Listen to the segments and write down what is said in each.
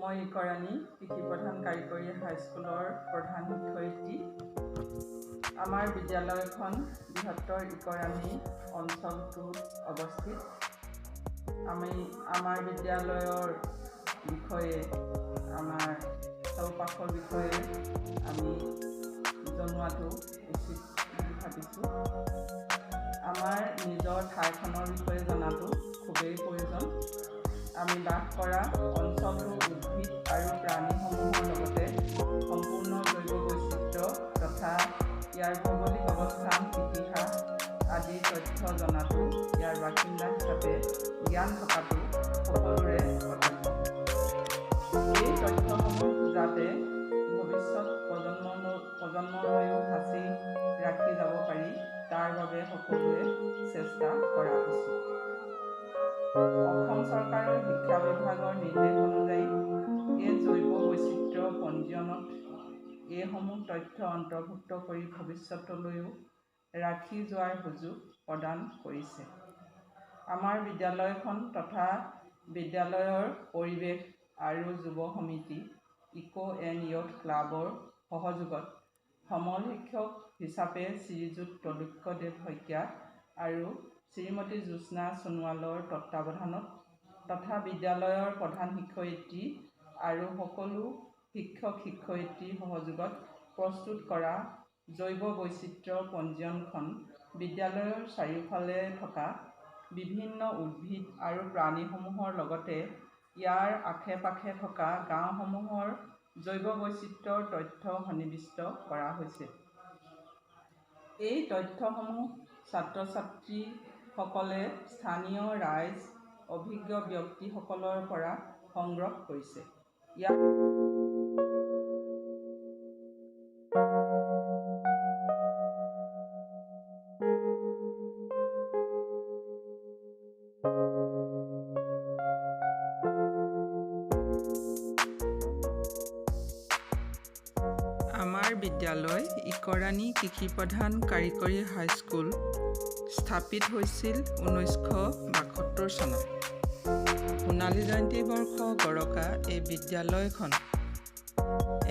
মই ইকৰাণী কৃষি প্ৰধান কাৰিকৰী হাইস্কুলৰ প্ৰধান শিক্ষয়িত্ৰী। আমাৰ বিদ্যালয়খন বৃহত্তৰ ইকৰাণী অঞ্চলটোত অৱস্থিত। আমাৰ বিদ্যালয়ৰ বিষয়ে আমাৰ চৌপাশৰ বিষয়ে আমি জনোৱাটো উচিত বুলি ভাবিছোঁ। আমাৰ নিজৰ ঠাইখনৰ বিষয়ে জনাটো খুবেই প্ৰয়োজন। আমি বাস কৰা অঞ্চলটোৰ উদ্ভিদ আৰু প্ৰাণীসমূহৰ লগতে সম্পূৰ্ণ জৈৱ বৈচিত্ৰ্য তথা ইয়াৰ ভৌগোলিক অৱস্থান, ইতিহাস আদিৰ তথ্য জনাটো, ইয়াৰ বাসিন্দা হিচাপে জ্ঞান থকাটো সকলোৰে কৰ্তব্য। এই তথ্যসমূহ যাতে ভৱিষ্যত প্ৰজন্মলৈও সাঁচি ৰাখি যাব পাৰি, তাৰ বাবে সকলোৱে চেষ্টা কৰা উচিত। অসম চৰকাৰৰ শিক্ষা বিভাগৰ নিৰ্দেশ অনুযায়ী এই জৈৱ বৈচিত্ৰ্য পঞ্জীয়নত এইসমূহ তথ্য অন্তৰ্ভুক্ত কৰি ভৱিষ্যতলৈও ৰাখি যোৱাৰ সুযোগ প্ৰদান কৰিছে। আমাৰ বিদ্যালয়খন তথা বিদ্যালয়ৰ পৰিৱেশ আৰু যুৱ সমিতি ইক'-এণ্ড-য়ুথ ক্লাবৰ সহযোগত সমল শিক্ষক হিচাপে শ্ৰীযুত তৈলুক্যদেৱ শইকীয়া আৰু শ্ৰীমতী জ্যোৎস্না সোণোৱালৰ তত্ত্বাৱধানত তথা বিদ্যালয়ৰ প্ৰধান শিক্ষয়িত্ৰী আৰু সকলো শিক্ষক-শিক্ষয়িত্ৰীৰ সহযোগত প্ৰস্তুত কৰা জৈৱ বৈচিত্ৰ্য পঞ্জীয়নখন বিদ্যালয়ৰ চাৰিওফালে থকা বিভিন্ন উদ্ভিদ আৰু প্ৰাণীসমূহৰ লগতে ইয়াৰ আশে-পাশে থকা গাঁওসমূহৰ জৈৱ বৈচিত্ৰ্যৰ তথ্য সন্নিৱিষ্ট কৰা হৈছে। এই তথ্যসমূহ ছাত্ৰ-ছাত্ৰীসকলে স্থানীয় ৰাইজ, অভিজ্ঞ ব্যক্তিসকলৰ পৰা সংগ্ৰহ কৰিছে। আমাৰ বিদ্যালয় ইকৰাণী কৃষি প্ৰধান কাৰিকৰী হাইস্কুল স্থাপিত হৈছিল 1972 চনত। সোণালী জয়ন্তী বৰ্ষ গৰকা এই বিদ্যালয়খন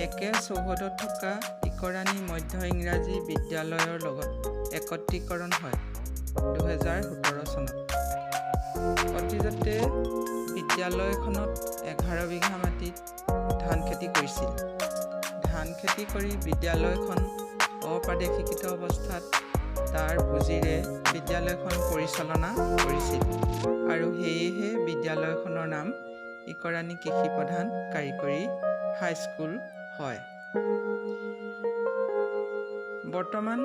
একে চৌহদত থকা ইকৰাণী মধ্য ইংৰাজী বিদ্যালয়ৰ লগত একত্ৰীকৰণ হয় 2017 চনত। অতীজতে বিদ্যালয়খনত 11 বিঘা মাটিত ধান খেতি কৰিছিল। ধান খেতি কৰি বিদ্যালয়খন অপ্ৰাদেশিকৃত অৱস্থাত তাৰ পুঁজিৰে বিদ্যালয়খন পৰিচালনা কৰিছিল আৰু সেয়েহে বিদ্যালয়খনৰ নাম ইকৰাণী কৃষি প্ৰধান কাৰিকৰী হাইস্কুল হয়। বৰ্তমান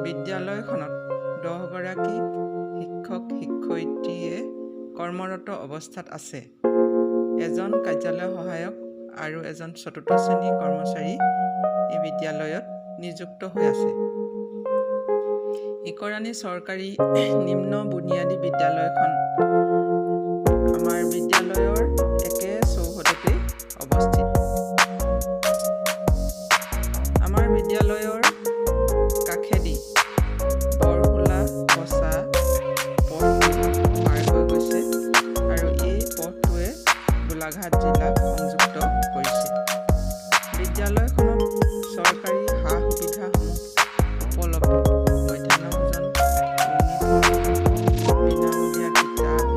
বিদ্যালয়খনত 10 গৰাকী শিক্ষক-শিক্ষয়িত্ৰীয়ে কৰ্মৰত অৱস্থাত আছে। এজন কাৰ্যালয় সহায়ক আৰু এজন চতুৰ্থ শ্ৰেণীৰ কৰ্মচাৰী এই বিদ্যালয়ত নিযুক্ত হৈ আছে। ইকৰাণী চৰকাৰী নিম্ন বুনিয়াদী বিদ্যালয়খন আমাৰ বিদ্যালয়ৰ একে চৌহদতে অৱস্থিত। আমাৰ বিদ্যালয়ৰ কাষেদি বৰহোলা বচা পথটো পাৰ হৈ গৈছে আৰু এই পথটোৱে গোলাঘাট জিলাক সংযুক্ত কৰিছে। বিদ্যালয়খনত চৰকাৰী সা-সুবিধাসমূহ উপলব্ধ। মধ্যাহ্ন ভোজন, ইউনিফৰ্ম, বিনামূলীয়া কিতাপ,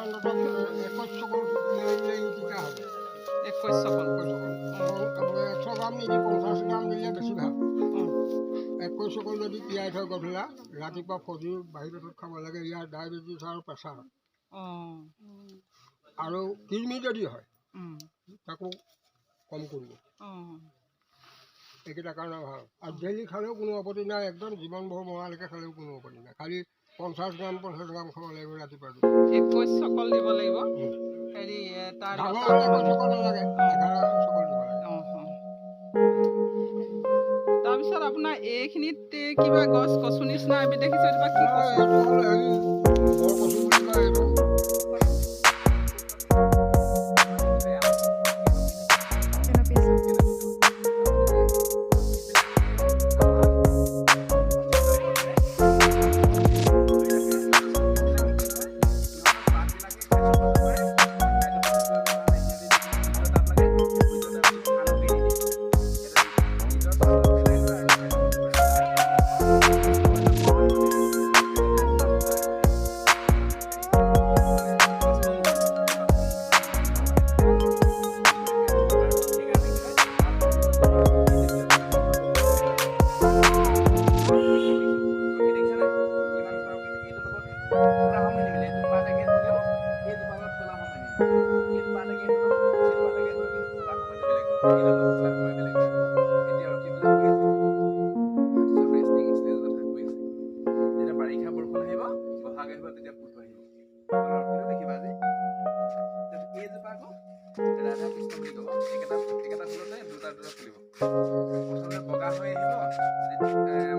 অন্ততঃ 21 চকল দিলে টিকা হ'ব। 21 চকল। 100 গ্ৰাম নিদি 50 গ্ৰাম দিলে বেছি ভাল। 21 চকল যদি তিয়াই থয় গধূলা, ৰাতিপুৱা ফজি বাহিৰত খাব লাগে। ইয়াৰ ডায়েবেটিছ আৰু প্ৰেছাৰ আৰু কিডনি যদি হয় তাকো কম কৰিব। এইকেইটা কাৰণে ভাল। আৰু ডেইলি খালেও কোনো আপত্তি নাই, একদম জীৱনভৰ মৰালৈকে খালেও কোনো আপত্তি নাই। খালি 50 গ্ৰাম খাব লাগিব ৰাতিপুৱা। 21 চকল দিব লাগিব। হেৰি তাৰ ডাঙৰ হ'লে 21 চকল নালাগে, 11 চকল দিব লাগে। তাৰপিছত আপোনাৰ এইখিনিত কিবা গছ কচু নিচিনা এবিধ দেখিছোঁ, এইটো কি কচু? এইটো হ'ল হেৰি বৰকচু বুলি কয় এইটো। বগা হৈ আহিব